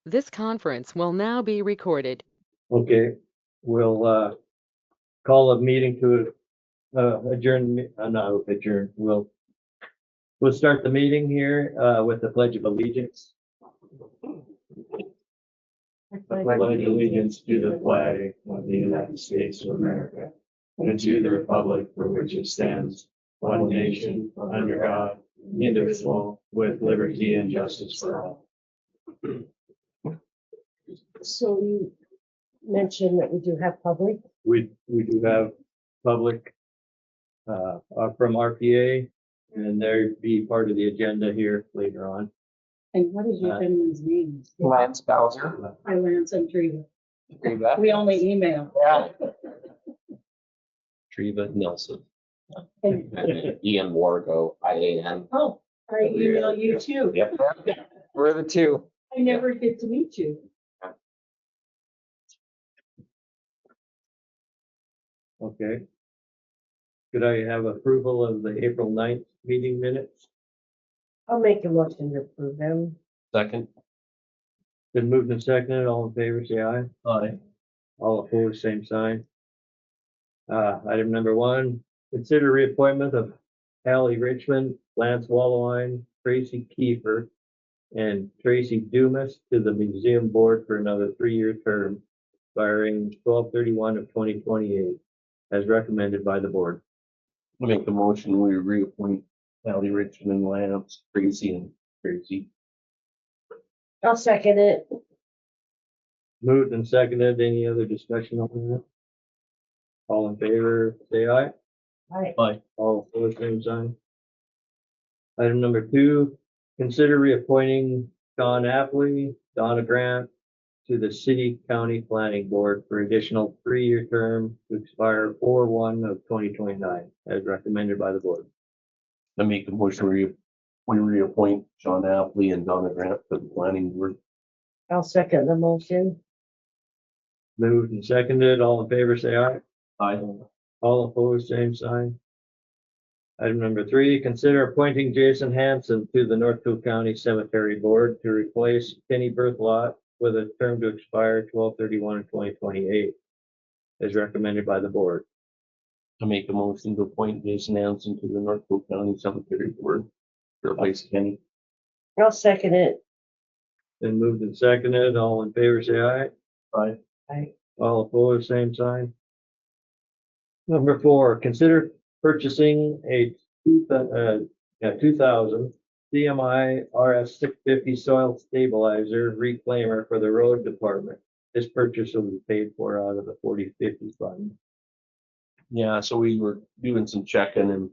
This conference will now be recorded. Okay, we'll call a meeting to adjourn, no, adjourn. We'll start the meeting here with the Pledge of Allegiance. I pledge allegiance to the flag of the United States of America and to the republic for which it stands, one nation, under God, indivisible, with liberty and justice for all. So you mentioned that we do have public. We do have public from RPA, and they'll be part of the agenda here later on. And what is your gentleman's name? Lance Bowser. Hi, Lance and Treva. Treva. We only email. Yeah. Treva Nelson. And- Ian Wargo, IAN. Oh, I email you too. Yep. We're the two. I never get to meet you. Okay. Could I have approval of the April 9th meeting minutes? I'll make a motion to approve them. Second. Been moved and seconded. All in favor, say aye. Aye. All opposed, same sign. Item number 1, consider reappointment of Hallie Richmond, Lance Wallowine, Tracy Kiefer, and Tracy Dumas to the museum board for another 3-year term, expiring 12/31 of 2028, as recommended by the board. I make the motion, we reappoint Sally Richmond, Lance, Tracy, and Tracy. I'll second it. Moved and seconded. Any other discussion on that? All in favor, say aye. Aye. All opposed, same sign. Item number 2, consider reappointing Don Apley, Donna Grant to the City County Planning Board for additional 3-year term to expire 4/1 of 2029, as recommended by the board. I make the motion, we reappoint John Apley and Donna Grant to the planning board. I'll second the motion. Moved and seconded. All in favor, say aye. Aye. All opposed, same sign. Item number 3, consider appointing Jason Hanson to the Northfield County Cemetery Board to replace Kenny Berthelot with a term to expire 12/31 of 2028, as recommended by the board. I make a motion to appoint Jason Hanson to the Northfield County Cemetery Board to replace Kenny. I'll second it. Been moved and seconded. All in favor, say aye. Aye. Aye. All opposed, same sign. Number 4, consider purchasing a 2000 CMI RS 650 soil stabilizer reclaimer for the road department. This purchase will be paid for out of the 40/50 fund. Yeah, so we were doing some checking and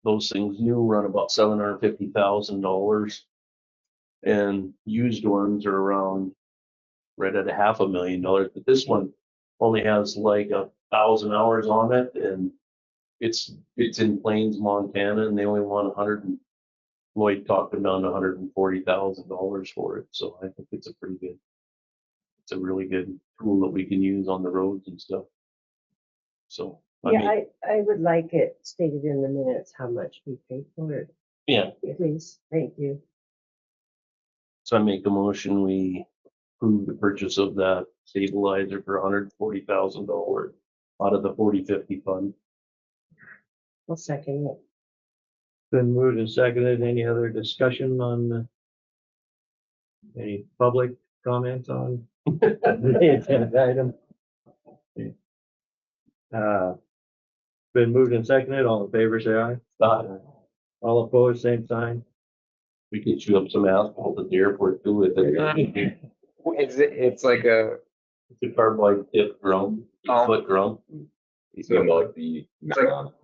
those things new run about $750,000. And used ones are around right at $500,000, but this one only has like 1,000 hours on it, and it's in Plains, Montana, and they only want 100. Lloyd talked them down to $140,000 for it, so I think it's a really good tool that we can use on the roads and stuff. So Yeah, I would like it stated in the minutes how much we paid for it, yeah, please. Thank you. so I make a motion, we approve the purchase of that stabilizer for $140,000 out of the 40/50 fund. I'll second it. Been moved and seconded. Any other discussion on any public comments on the agenda item? Been moved and seconded. All in favor, say aye. All opposed, same sign. We could chew up some asphalt at the airport too with it. It's like a, It's a carbide tip drum, foot drum. it's like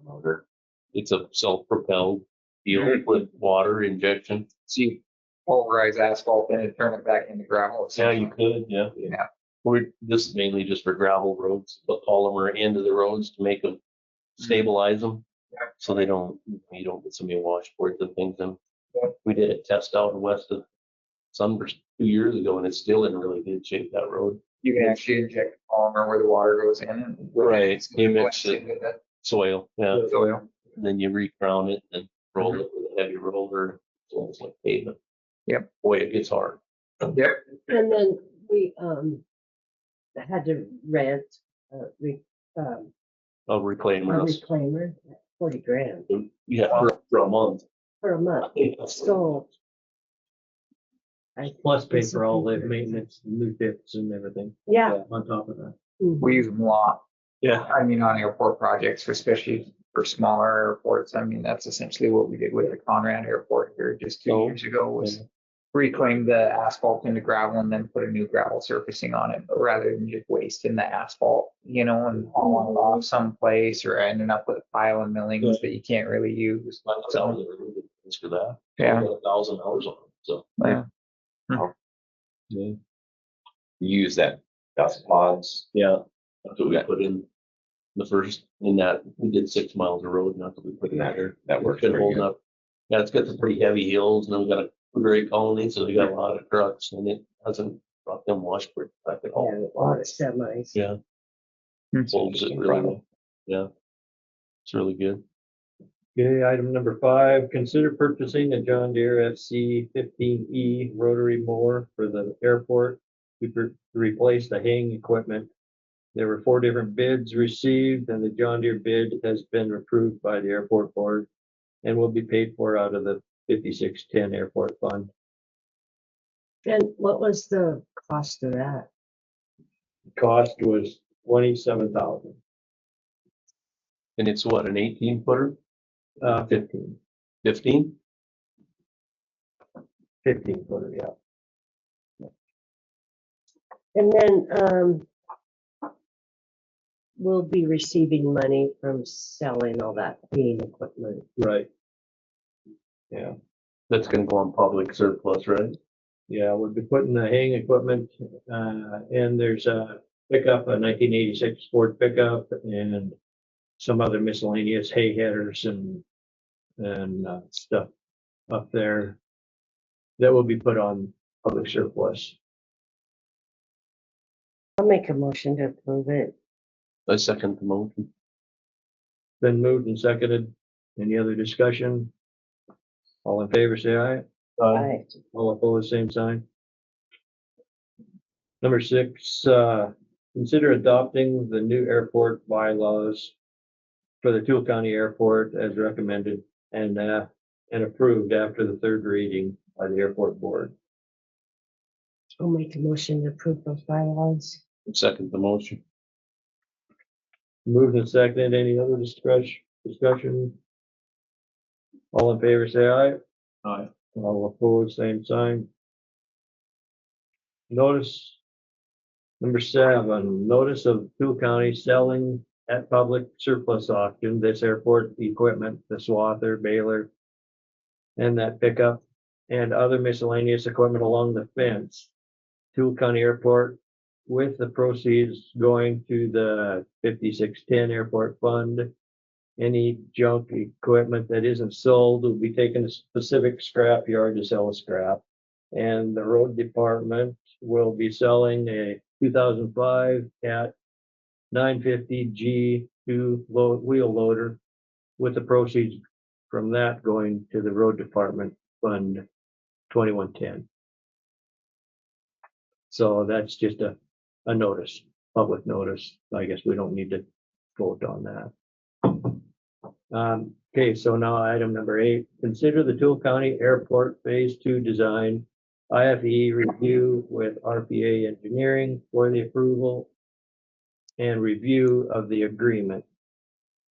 Motor. It's a self-propelled deal with water injection. so you pulverize asphalt and turn it back into gravel. Yeah, you could, yeah. Yeah. This is mainly just for gravel roads, put polymer into the roads to make them stabilize them. So you don't get so many washboards and things in. Yeah. We did a test out west of Sunburst 2 years ago and it's still in really good shape, that road. You can actually inject polymer where the water goes in and. Right, you mix it it. with the Soil, yeah. soil. And then you recrown it and roll it with a heavy roller. It's almost like pavement. Yep. Boy, it gets hard. Yep. And then we, had to rent, A a reclaimer. reclaimer, 40 grand Yeah, for a month. for a month. So. I, Plus pay for all the maintenance, new tips and everything yeah. on top of that. We use them a lot. Yeah. I mean, on airport projects, especially for smaller airports. I mean, that's essentially what we did with the Conrad Airport here just 2 years ago was reclaim the asphalt into gravel and then put a new gravel surfacing on it, but rather than just wasting the asphalt, you know, and hauling it off someplace or ending up with a pile of millings that you can't really use. So, It's for that. yeah. 1,000 hours on it, so. Yeah. Yeah. Use that dust pods. Yeah, that's what we put in the first, in that, we did 6 miles of road, and that's what we put in there. That works Been pretty holding good. up. Yeah, it's got some pretty heavy hills, and then we got a great colony, so we got a lot of trucks, and it hasn't brought them Washburn back at all. Yeah, a lot of semis. Yeah, holds it really well. Yeah. It's really good. Okay, item number 5, consider purchasing a John Deere FC 15E rotary mower for the airport to replace the haying equipment. There were 4 different bids received, and the John Deere bid has been approved by the airport board and will be paid for out of the 5610 airport fund. And what was the cost of that? Cost was 27,000, And it's what, an 18 footer? 15 15? footer, yeah. And then, we'll be receiving money from selling all that haying equipment. Right. Yeah. That's gonna go on public surplus, right? Yeah, we'll be putting the haying equipment, and there's a pickup, a 1986 Ford pickup, and some other miscellaneous hay headers and stuff up there that will be put on public surplus. I'll make a motion to approve it. I second the motion. Been moved and seconded. Any other discussion? All in favor, say aye. Aye. All opposed, same sign. Number 6, consider adopting the new airport bylaws for the Toole County Airport as recommended and approved after the 3rd reading by the airport board. I'll make a motion to approve those bylaws. Second the motion. Moved and seconded. Any other discussion? All in favor, say aye. Aye. All opposed, same sign. Notice, number 7, notice of Toole County selling at public surplus auction, this airport equipment, the swather, baler, and that pickup, and other miscellaneous equipment along the fence. Toole County Airport, with the proceeds going to the 5610 Airport Fund. Any junk equipment that isn't sold will be taken to specific scrap yard to sell a scrap. And the road department will be selling a 2005 Cat 950 G2 wheel loader, with the proceeds from that going to the road department fund 2110. So that's just a notice, public notice. I guess we don't need to vote on that. Okay, so now item number 8, consider the Toole County Airport Phase 2 design IFE review with RPA Engineering for the approval and review of the agreement.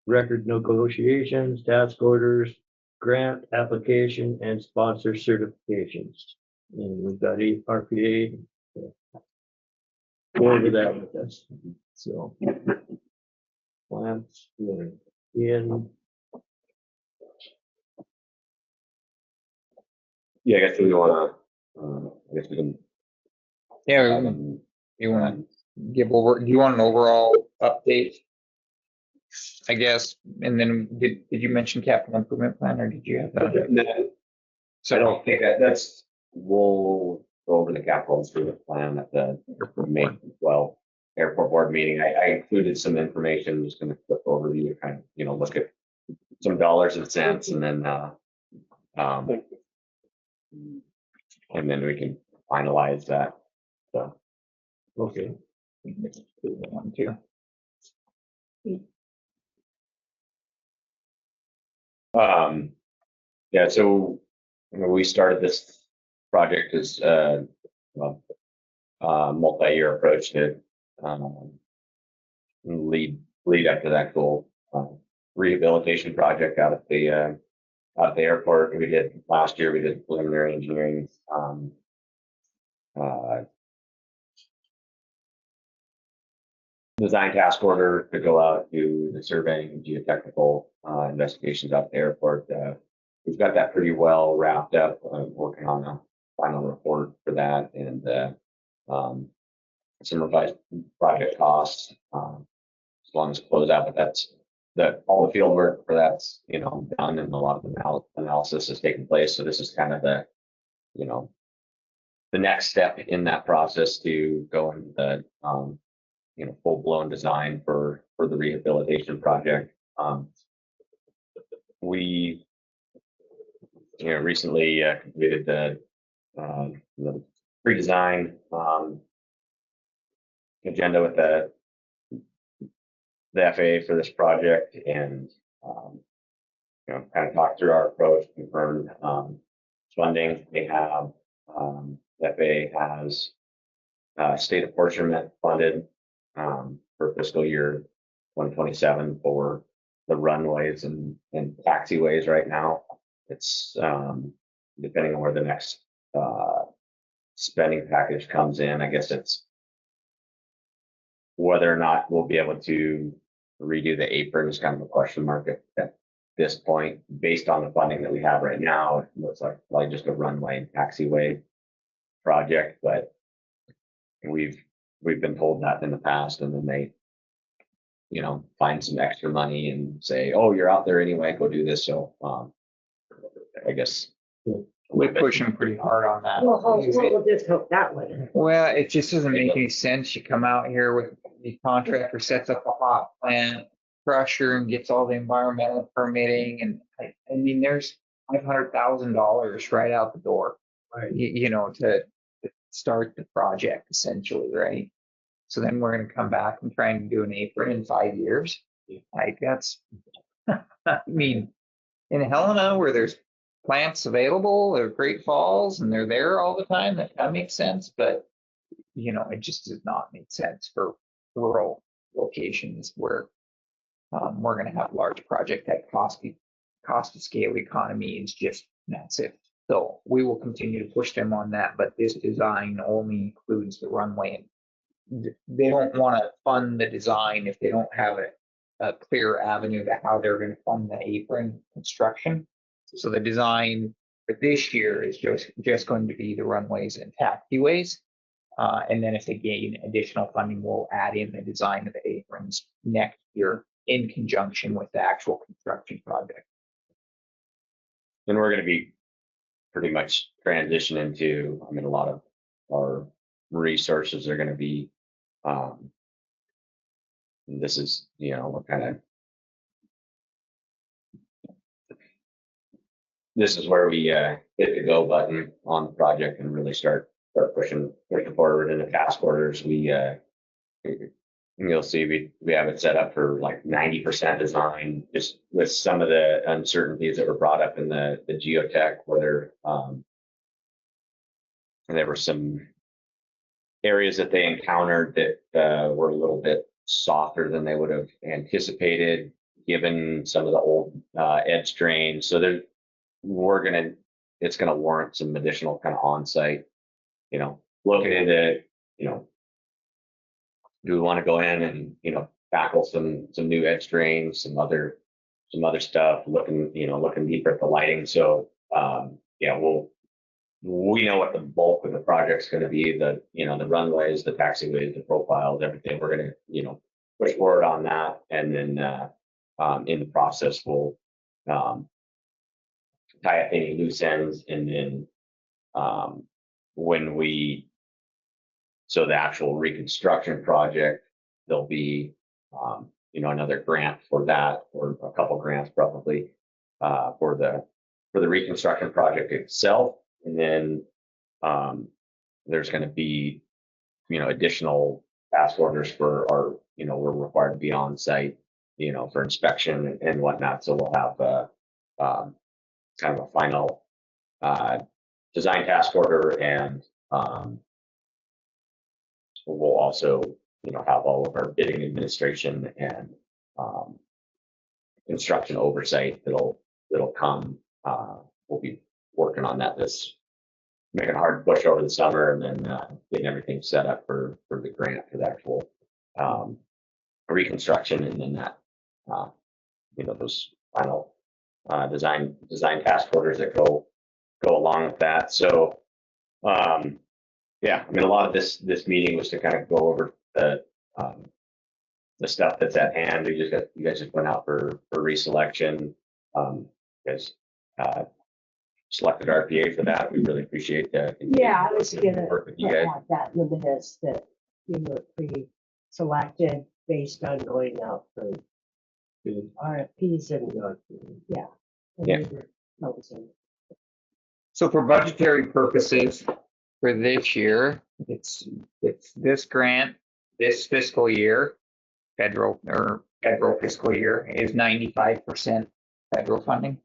Record negotiations, task orders, grant application, and sponsor certifications. And we've got RPA go over that with us. So plans in. Yeah, I guess we wanna, I guess we can. Yeah, you want to give over, do you want an overall update? I guess, and then did you mention capital improvement plan or did you have that? No, I don't think we'll go over the capital improvement plan at the May 12 airport board meeting. I included some information. I'm just gonna flip over to you, kind of, look at some dollars and cents, and then we can finalize that. So, Okay. One, two. yeah, so when we started this project as well, multi-year approach to lead up to that goal. Rehabilitation project out at the airport. We did last year. We did preliminary engineering. Design task order to go out do the surveying, geotechnical investigations out at the airport. We've got that pretty well wrapped up. Working on a final report for that and some revised project costs as long as it close out. But that's all the field work for that's done, and a lot of analysis has taken place. So this is kind of the the next step in that process to go into the full blown design for the rehabilitation project. We recently completed the pre-design agenda with the FAA for this project, and kind of talked through our approach, confirmed funding. They have FAA has state apportionment funded for fiscal year 2027 for the runways and taxiways. Right now, it's depending on where the next spending package comes in. I guess it's whether or not we'll be able to redo the apron is kind of a question mark at this point. Based on the funding that we have right now, it looks like probably just a runway and taxiway project, but we've been told that in the past, and then they find some extra money and say, oh, you're out there anyway, go do this. So I guess We're pushing pretty hard on that. We'll just hope that one. Well, it just doesn't make any sense. You come out here with the contractor sets up a hot plant crusher and gets all the environmental permitting, and I mean, there's $500,000 right out the door, Right. to start the project essentially, right? So then we're going to come back and try and do an apron in 5 years. Like that's, I mean, in Helena where there's plants available, or Great Falls, and they're there all the time, that kind of makes sense. But it just does not make sense for rural locations where we're going to have large project that cost of scale economy is just massive. So we will continue to push them on that. But this design only includes the runway. They don't want to fund the design if they don't have a clear avenue to how they're going to fund the apron construction. So the design for this year is just going to be the runways and taxiways. And then if they gain additional funding, we'll add in the design of the aprons next year in conjunction with the actual construction project. And we're going to be pretty much transitioning to, a lot of our resources are going to be, this is, what kind of, this is where we hit the go button on the project and really start pushing forward in the task orders. You'll see we have it set up for like 90% design, just with some of the uncertainties that were brought up in the geotech, where there were some areas that they encountered that were a little bit softer than they would have anticipated, given some of the old edge drains. So it's gonna warrant some additional kind of on-site, looking into, do we want to go in and tackle some new edge drains, some other stuff, looking deeper at the lighting. So we know what the bulk of the project's going to be, the runways, the taxiways, the profiles, everything. We're going to push forward on that, and then in the process we'll tie up any loose ends, and then so the actual reconstruction project, there'll be another grant for that, or a couple grants probably for the reconstruction project itself. And then there's gonna be, additional task orders for our, we're required to be on site, for inspection and whatnot. So we'll have kind of a final design task order, and we'll also, have all of our bidding administration and construction oversight that'll come. We'll be working on that making a hard push over the summer, and then getting everything set up for the grant for the actual reconstruction, and then that those final design task orders that go along with that. So yeah, I mean, a lot of this meeting was to kind of go over the stuff that's at hand. You guys just went out for reselection. You guys selected RPA for that. We really appreciate that. Yeah, I was gonna work with you guys. add that in the minutes that you were pre-selected based on going out for RFPs and, yeah. and Yeah. we were noticing. So for budgetary purposes, for this year, it's this grant, this fiscal year, federal fiscal year is 95% federal funding.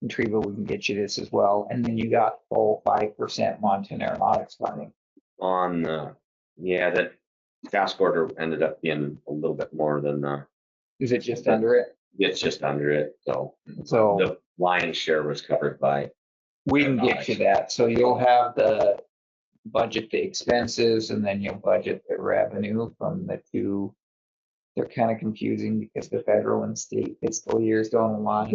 And Treva, we can get you this as well. And then you got full 5% Montana Aeronautics funding. On that task order ended up being a little bit more than Is it just under it? it's just under it. So So the lion's share was covered by. we can get you that. So you'll have the budget, the expenses, and then you'll budget the revenue from the two. They're kind of confusing because the federal and state fiscal years don't align.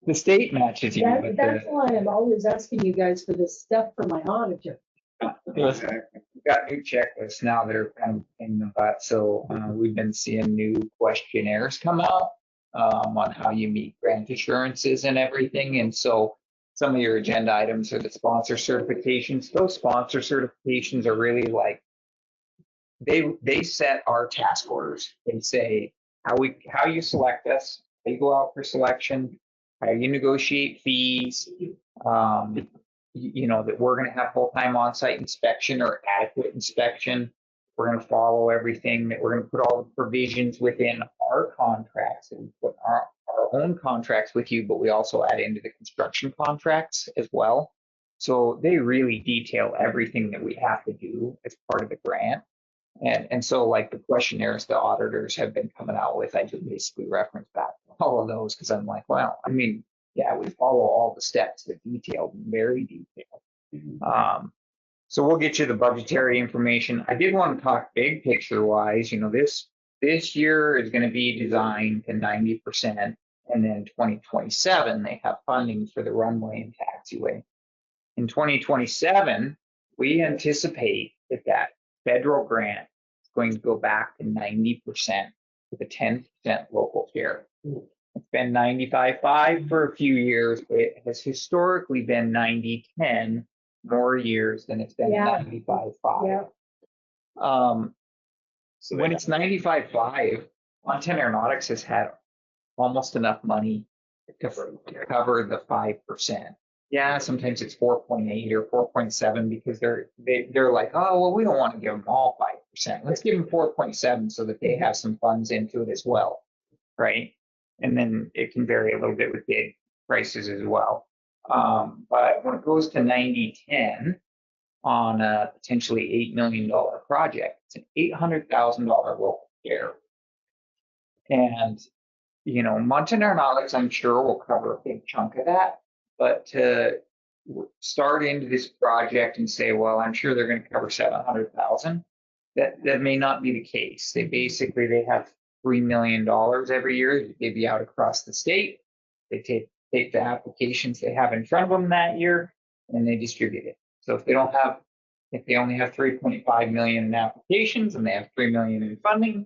The state matches you, but That's why I'm always asking you guys for this stuff for my auditor. we've got new checklists now that are kind of in the butt. So we've been seeing new questionnaires come out on how you meet grant assurances and everything. And so some of your agenda items are the sponsor certifications. Those sponsor certifications are really like, they set our task orders. They say how you select us, how you go out for selection, how you negotiate fees, that we're going to have full-time on-site inspection or adequate inspection. We're going to follow everything, that we're going to put all the provisions within our contracts, and put our own contracts with you, but we also add into the construction contracts as well. So they really detail everything that we have to do as part of the grant. And so like the questionnaires the auditors have been coming out with, I just basically reference back to all of those, because I'm like, well, I mean, yeah, we follow all the steps, they're detailed, very detailed. So we'll get you the budgetary information. I did want to talk big picture wise, this year is going to be designed to 90%, and then 2027, they have funding for the runway and taxiway. In 2027, we anticipate that federal grant is going to go back to 90% with a 10% local share. It's been 95-5 for a few years, but it has historically been 90-10 more years than it's been Yeah. 95-5. So When it's 95-5, Montana Aeronautics has had almost enough money to cover the 5%. Yeah, sometimes it's 4.8 or 4.7 because they're like, oh, well, we don't want to give them all 5%. Let's give them 4.7 so that they have some funds into it as well, right? And then it can vary a little bit with bid prices as well. But when it goes to 90-10 on a potentially $8 million project, it's an $800,000 local share. And, Montana Aeronautics, I'm sure, will cover a big chunk of that. But to start into this project and say, well, I'm sure they're going to cover 700,000, that may not be the case. They have $3 million every year to give you out across the state. They take the applications they have in front of them that year and they distribute it. So if they only have 3.5 million in applications and they have 3 million in funding,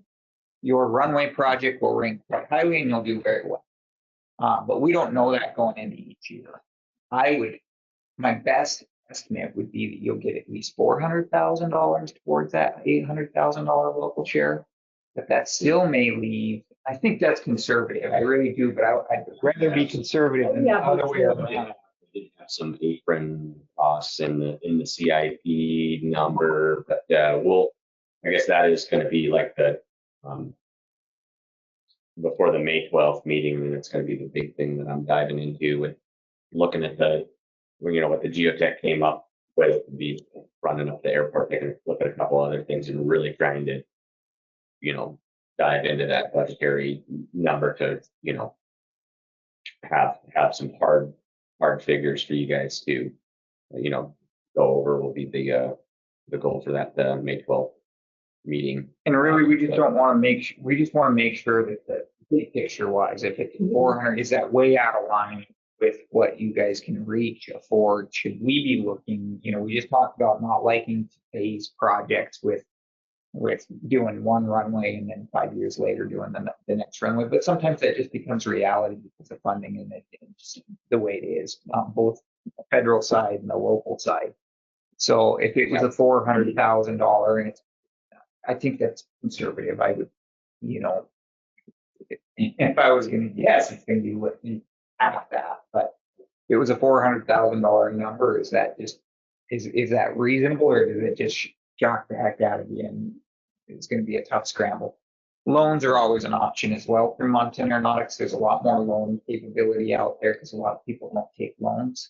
your runway project will rank quite highly and you'll do very well. But we don't know that going into each year. My best estimate would be that you'll get at least $400,000 towards that $800,000 local share. But that still may leave, I think that's conservative. I really do, but I'd rather be conservative than the other way around. did have some apron costs in the CIP number, but I guess that is going to be like before the May 12th meeting, and it's going to be the big thing that I'm diving into with looking at what the geotech came up with, be running up the airport, taking a look at a couple other things and really trying to, dive into that budgetary number to, have some hard figures for you guys to, go over will be the goal for that May 12th meeting. And really, we just don't want to we just want to make sure that the big picture wise, if it's 400, is that way out of line with what you guys can reach, afford? Should we be looking, we just talked about not liking to phase projects with doing one runway and then 5 years later doing the next runway. But sometimes that just becomes reality because of funding and it's the way it is, both the federal side and the local side. So if it was a $400,000, and I think that's conservative. I would, if I was going to guess, it's going to be half that. But if it was a $400,000 number, is that reasonable, or does it just shock the heck out of you? And it's going to be a tough scramble. Loans are always an option as well through Montana Aeronautics. There's a lot more loan capability out there because a lot of people don't take loans.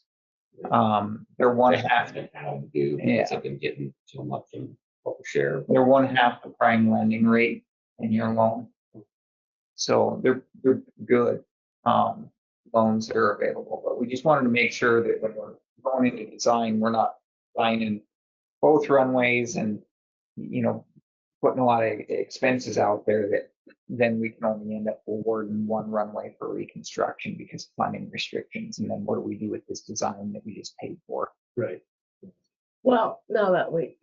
They're one half. How to do because I've been getting so much in share. They're one half the prime lending rate in your loan. So they're good loans that are available. But we just wanted to make sure that when we're going into design, we're not lining both runways and, putting a lot of expenses out there that then we can only end up awarding one runway for reconstruction because of funding restrictions. And then what do we do with this design that we just paid for? Right. Well, now that we,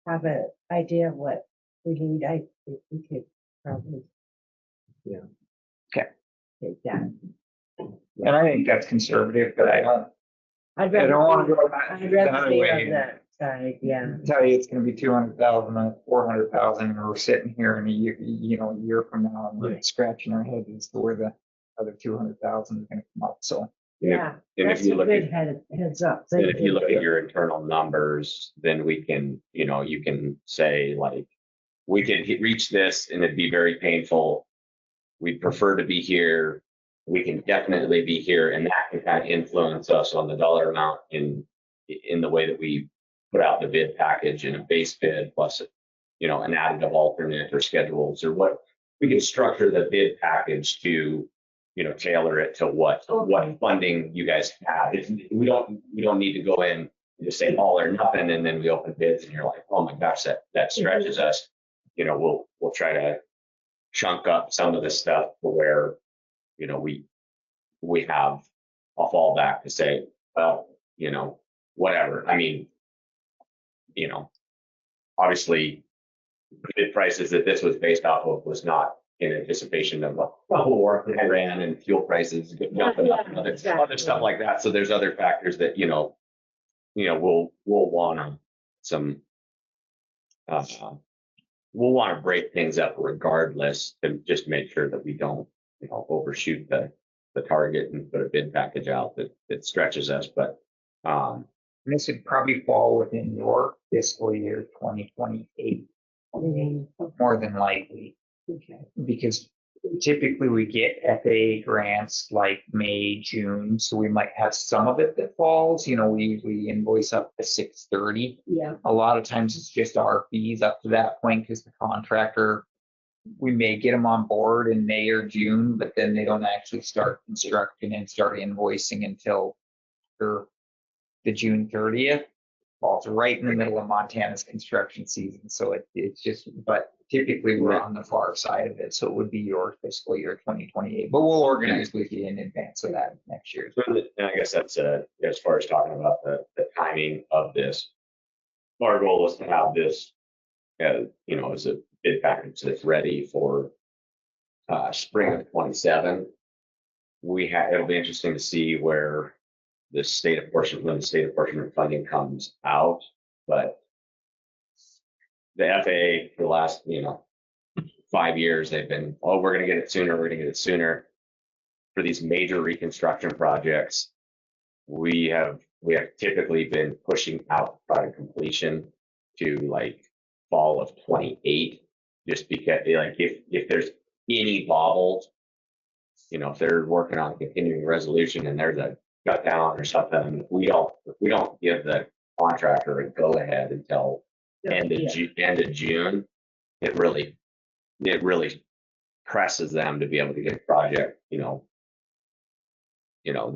have an idea of what we need, I think we could probably. Yeah. Okay. Take that. And I think that's conservative, but I don't want to go I'd rather that be way. on that side, yeah. Tell you it's going to be 200,000 or 400,000, and we're sitting here in a year, a year from now, and we're Right. scratching our heads as to where the other 200,000 is going to come up. So Yeah, And that's if you a look good at heads up. And Thank if you look at your internal numbers, then we can, you can say like, we could reach this and it'd be very painful. We'd prefer to be here. We can definitely be here, and that can kind of influence us on the dollar amount in the way that we put out the bid package in a base bid plus, an additive alternate or schedules or what we can structure the bid package to, tailor it to what funding you guys have. We don't need to go in and just say all or nothing, and then we open bids and you're like, oh my gosh, that stretches us. We'll try to chunk up some of the stuff to where, we have a fallback to say, well, whatever. I mean, obviously bid prices that this was based off of was not in anticipation of a war in Iran and fuel prices jumping up and other stuff like that. So there's other factors that, we'll want we'll want to break things up regardless to just make sure that we don't, overshoot the target and put a bid package out that stretches us. But this would probably fall within your fiscal year 2028, more than likely. Okay. Because typically we get FAA grants like May, June, so we might have some of it that falls. We usually invoice up to 630. Yeah, A lot of times it's just our fees up to that point because the contractor, we may get them on board in May or June, but then they don't actually start constructing and start invoicing until after the June 30th. Falls right in the middle of Montana's construction season. So it's just, but typically we're on the far side of it. So it would be your fiscal year 2028, but we'll organize with you in advance of that next year. and I guess that's as far as talking about the timing of this. Our goal is to have this, as a bid package that's ready for spring of 27. It'll be interesting to see where when the state apportionment funding comes out, but the FAA for the last, 5 years, they've been, we're going to get it sooner. We're going to get it sooner for these major reconstruction projects. we have typically been pushing out product completion to like fall of 28, just because like if there's any bobbles, you know, if they're working on continuing resolution and there's a cut down or something, we don't give the contractor a go ahead until end of June. It really presses them to be able to get a project, the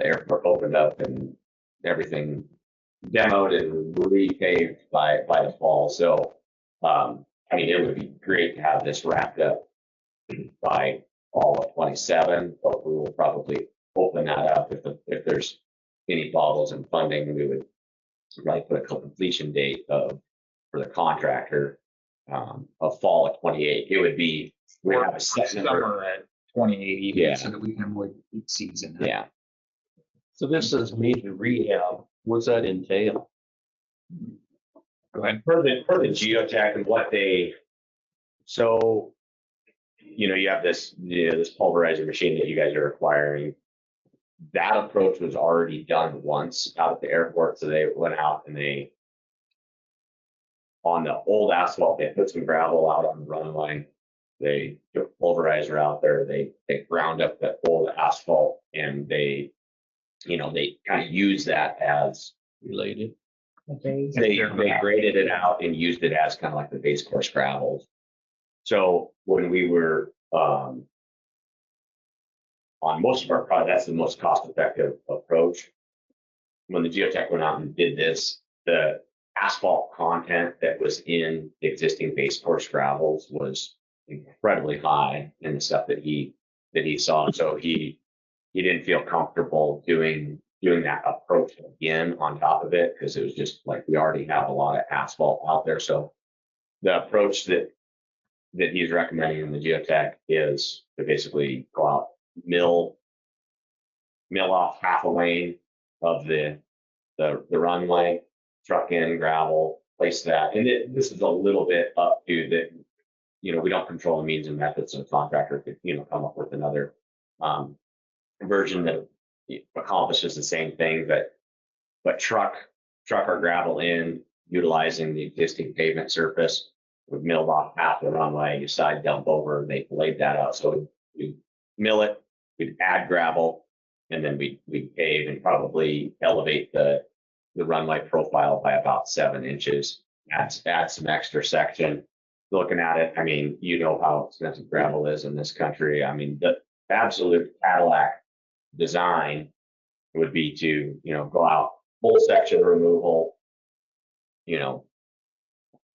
airport opened up and everything demoed and repaved by the fall. So, I mean, it would be great to have this wrapped up by fall of 27, but we will probably open that up if there's any bobbles in funding. We would probably put a completion date for the contractor of fall of 28. It would be we have a set number. Summer at 28 even, Yeah. so that we can avoid the peak season. Yeah. So this is major rehab. What's that entail? Go ahead. For the geotech and what they, so, you have this, this pulverizer machine that you guys are acquiring. That approach was already done once out at the airport. So they went out and on the old asphalt, they put some gravel out on the runway. They took pulverizer out there. They ground up the old asphalt and they kind of use that as Related? Okay. they graded it out and used it as kind of like the base course gravels. So when we were on most of our projects, that's the most cost-effective approach. When the geotech went out and did this, the asphalt content that was in existing base course gravels was incredibly high in the stuff that he saw. So he didn't feel comfortable doing that approach again on top of it, because it was just like we already have a lot of asphalt out there. So the approach that he's recommending in the geotech is to basically go out, mill off half a lane of the runway, truck in gravel, place that. And this is a little bit up to that, we don't control the means and methods, so the contractor could, come up with another version that accomplishes the same thing, but truck or gravel in, utilizing the existing pavement surface. We've milled off half the runway, you side dump over, and they laid that out. So we mill it, we'd add gravel, and then we pave and probably elevate the runway profile by about 7 inches. Add some extra section. Looking at it, I mean, how expensive gravel is in this country. I mean, the absolute Cadillac design would be to, go out full section removal, new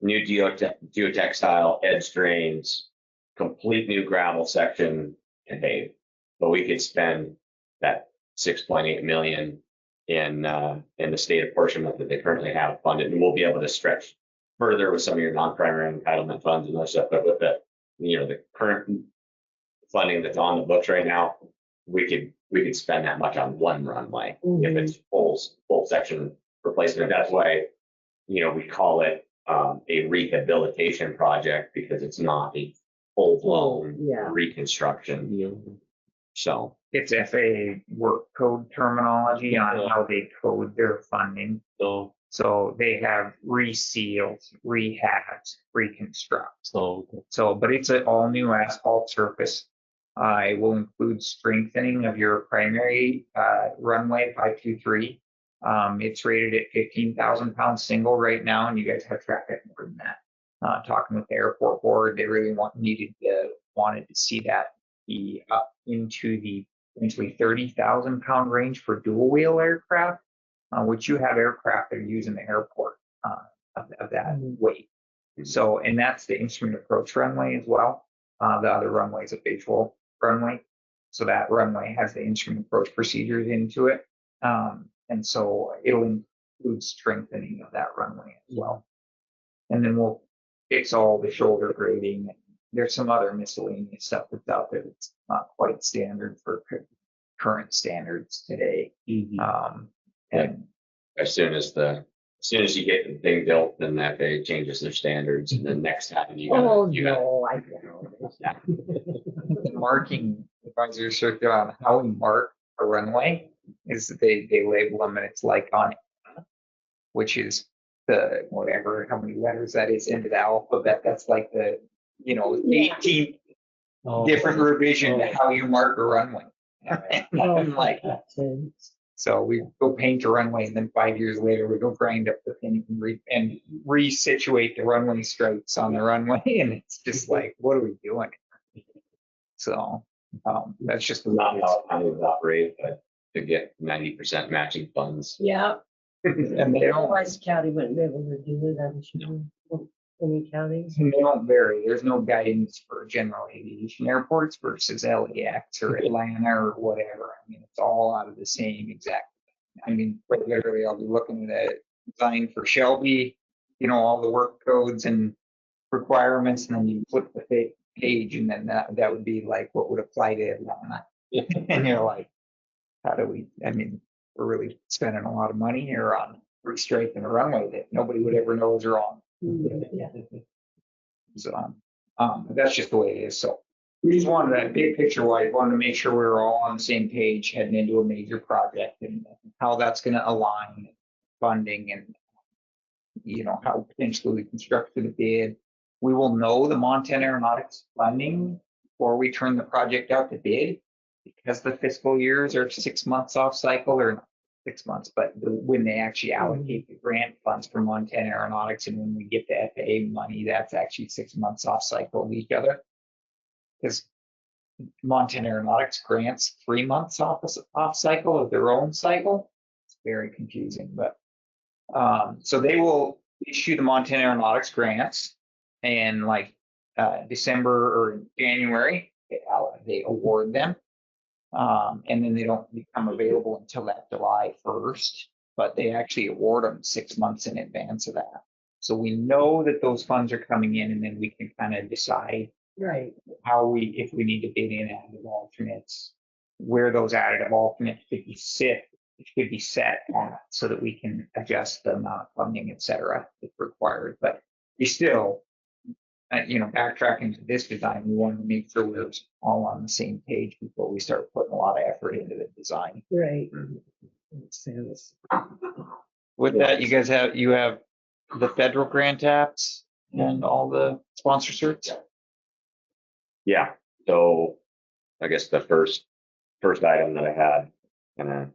geotech style edge drains, complete new gravel section, and pave. But we could spend that 6.8 million in the state apportionment that they currently have funded, and we'll be able to stretch further with some of your non-primary entitlement funds and other stuff. But with the current funding that's on the books right now, we could spend that much on one runway if it's full section replacement. That's why we call it a rehabilitation project, because it's not a full-blown reconstruction. So It's FAA work code terminology on how they code their funding. So they have resealed, rehabs, reconstruct. But it's an all new asphalt surface. It will include strengthening of your primary runway 523. It's rated at 15,000 pounds single right now, and you guys have traffic more than that. Talking with the airport board, they really wanted to see that be up into the potentially 30,000 pound range for dual wheel aircraft, which you have aircraft that are using the airport of that weight. So, and that's the instrument approach runway as well. The other runway is a visual runway. So that runway has the instrument approach procedures into it. And so it'll include strengthening of that runway as well. And then we'll fix all the shoulder grading. There's some other miscellaneous stuff that's out there that's not quite standard for current standards today. And as soon as you get the thing built, then the FAA changes their standards, and then next time I know. the marking advisory circular on how we mark a runway is they label them and it's like on, which is the whatever, how many letters that is into the alphabet. That's like the, you know, 18 different revision to how you mark a runway. And like, so we go paint a runway and then 5 years later we go grind up the paint and resituate the runway stripes on the runway. And it's just like, what are we doing? So that's just Not how counties operate, but to get 90% matching funds. Yeah. and they don't, Otherwise, county wouldn't be able to do it, I'm sure. Any counties? and they don't vary. There's no guidance for general aviation airports versus LAX or Atlanta or whatever. I mean, it's all out of the same exact. I mean, quite literally, I'll be looking at a design for Shelby, you know, all the work codes and requirements, and then you flip the page, and then that would be like what would apply to Atlanta. And you're like, how do we? I mean, we're really spending a lot of money here on restriping a runway that nobody would ever know is wrong. Yeah. So, but that's just the way it is. So we just wanted that big picture wise, wanted to make sure we were all on the same page heading into a major project and how that's going to align funding and, you know, how potentially we construct the bid. We will know the Montana Aeronautics funding before we turn the project out to bid, because the fiscal years are 6 months off cycle, or not 6 months, but when they actually allocate the grant funds for Montana Aeronautics, and when we get the FAA money, that's actually 6 months off cycle of each other. Because Montana Aeronautics grants 3 months off cycle of their own cycle. It's very confusing, but so they will issue the Montana Aeronautics grants, and like December or January, they award them. And then they don't become available until that July 1st, but they actually award them 6 months in advance of that. So we know that those funds are coming in, and then we can kind of decide Right. if we need to bid in additive alternates, where those additive alternates should be set at, so that we can adjust the amount of funding, et cetera, if required. But we still, you know, backtracking to this design, we want to make sure we're all on the same page before we start putting a lot of effort into the design. Right. Makes sense. With that, you guys have the federal grant apps and all the sponsor certs. Yeah, so I guess the first item that I had kind of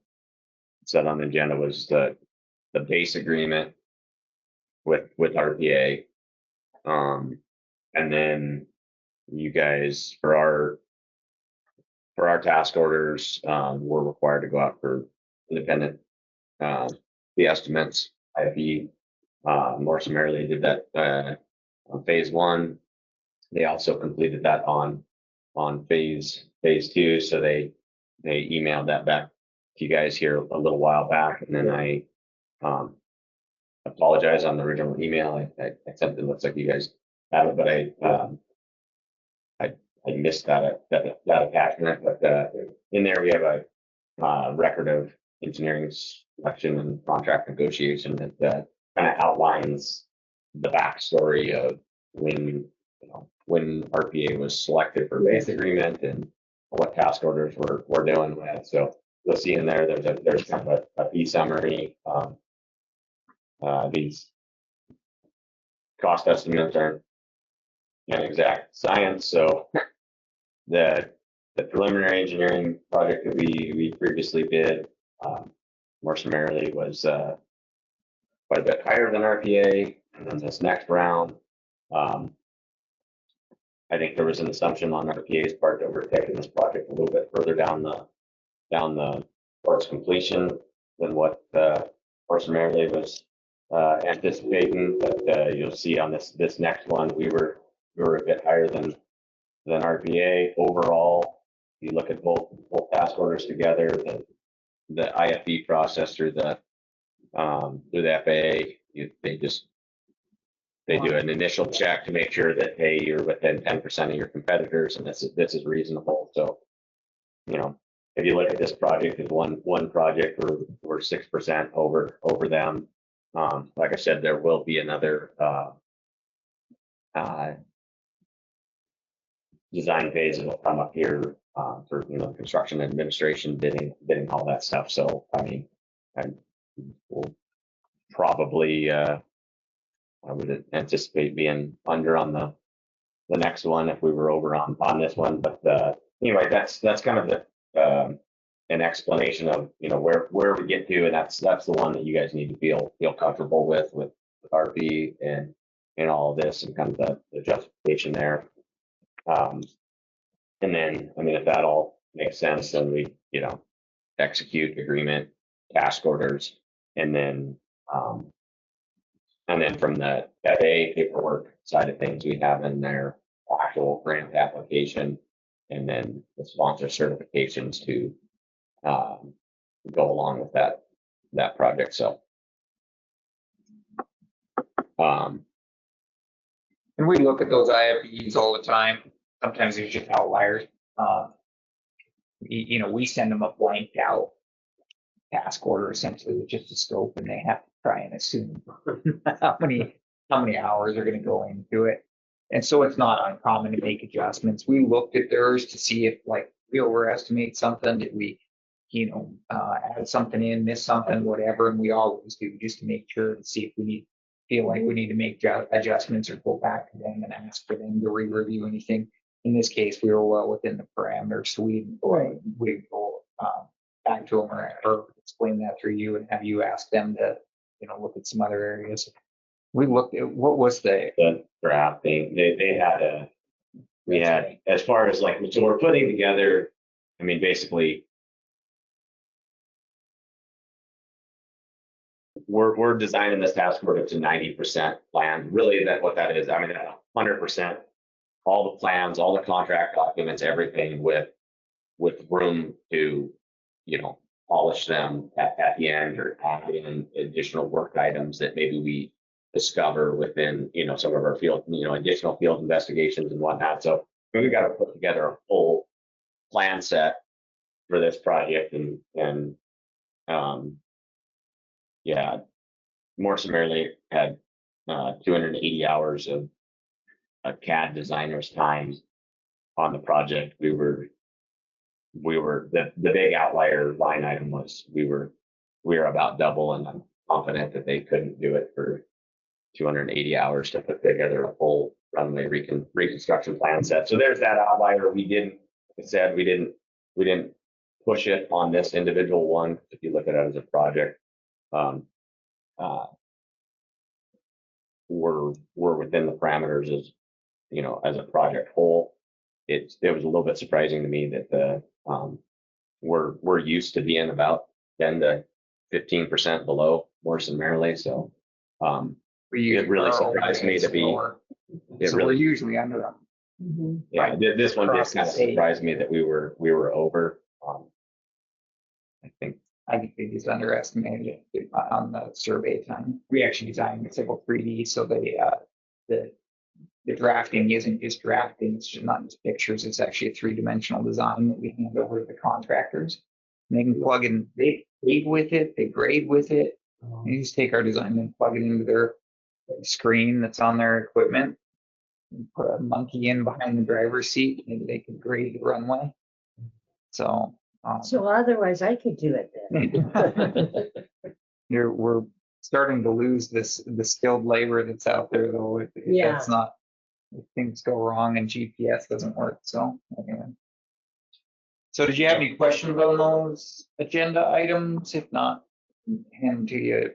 set on the agenda was the base agreement with RPA. And then you guys, for our task orders, we're required to go out for independent the estimates. IFE more summarily did that on phase 1. They also completed that on phase 2. So they emailed that back to you guys here a little while back, and then I apologize on the original email. I sent it. Looks like you guys have it, but I missed that attachment. But in there we have a record of engineering selection and contract negotiation that kind of outlines the backstory of when RPA was selected for base agreement and what task orders we're dealing with. So you'll see in there there's kind of a fee summary. These cost estimates aren't an exact science, so the preliminary engineering project that we previously bid more summarily was quite a bit higher than RPA, and then this next round, I think there was an assumption on RPA's part that we're taking this project a little bit further down the towards completion than what more summarily was anticipating. But you'll see on this next one, we were a bit higher than RPA overall. If you look at both task orders together, the IFE process through the FAA, they do an initial check to make sure that, hey, you're within 10% of your competitors, and this is reasonable. So, you know, if you look at this project as one project, we're 6% over them. Like I said, there will be another design phase will come up here, for, construction administration, bidding, all that stuff. So, I mean, I will probably, I would anticipate being under on the next one if we were over on this one. But, anyway, that's kind of an explanation of, where we get to, and that's the one that you guys need to feel comfortable with RP and all of this, and kind of the justification there. And then, I mean, if that all makes sense, then we, execute agreement, task orders, and then from the FAA paperwork side of things, we have in there actual grant application, and then the sponsor certifications to go along with that project. So, And we look at those IFEs all the time. Sometimes there's just outliers. We send them a blanked out task order essentially with just a scope, and they have to try and assume how many hours are going to go into it. And so it's not uncommon to make adjustments. We looked at theirs to see if like we overestimate something, did we, add something in, miss something, whatever, and we always do, just to make sure to see if we feel like we need to make adjustments or go back to them and ask for them to re-review anything. In this case, we were well within the parameters, so we go back to them or explain that through you and have you ask them to, look at some other areas. We looked at what was the draft thing. We had, as far as like, so we're putting together, I mean, basically, we're designing this task order to 90% plan. Really, what that is, I mean, 100%, all the plans, all the contract documents, everything with room to, polish them at the end, or add in additional work items that maybe we discover within, some of our field, additional field investigations and whatnot. So we've got to put together a full plan set for this project, and yeah, more summarily had 280 hours of CAD designer's time on the project. We were the big outlier line item was we were about double, and I'm confident that they couldn't do it for 280 hours to put together a full runway reconstruction plan set. So there's that outlier. We didn't push it on this individual one. If you look at it as a project, we're within the parameters as a project whole. It was a little bit surprising to me that we're used to being about 10 to 15% below more summarily. So it really surprised me to be. We're usually under them. Mm-hmm. Yeah, this one did kind of surprise me that we were over. I think they just underestimated it on the survey time. We actually designed the civil 3D, so the drafting isn't just drafting, it's just not just pictures, it's actually a 3-dimensional design that we hand over to the contractors. And they can plug in, they pave with it, they grade with it. You just take our design and plug it into their screen that's on their equipment, and put a monkey in behind the driver's seat, and they can grade the runway. So otherwise I could do it then. we're starting to lose the skilled labor that's out there, though. If that's not, if things go wrong and GPS doesn't work. So anyway. So did you have any questions on those agenda items? If not, hand them to you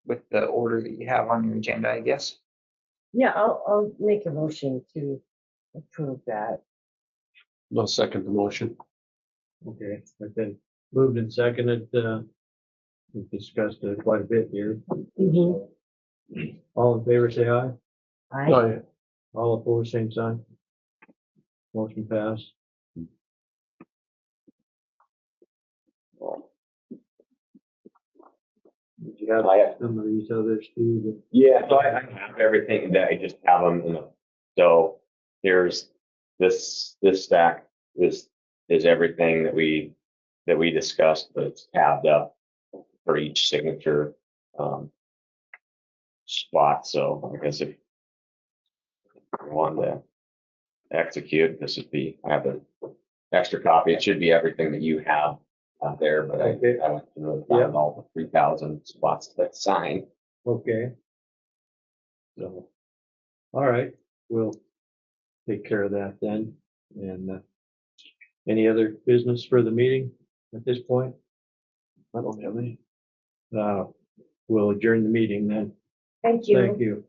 with the order that you have on your agenda, I guess. Yeah, I'll make a motion to approve that. No, second the motion. Okay, I've been moved and seconded. We've discussed it quite a bit here. Mm-hmm. All in favor, say aye. I All opposed, same sign. Motion passed. Did you have some of these others too? Yeah, so I have everything that I just have them in so there's this stack is everything that we discussed, but it's tabbed up for each signature spot. So I guess if you want to execute. This would be, I have an extra copy. It should be everything that you have out there, but Okay. I went through and Yeah. found all the 3,000 spots to sign. Okay. So, all right, we'll take care of that then. And, any other business for the meeting at this point? I don't have any. We'll adjourn the meeting then. Thank you. Thank you.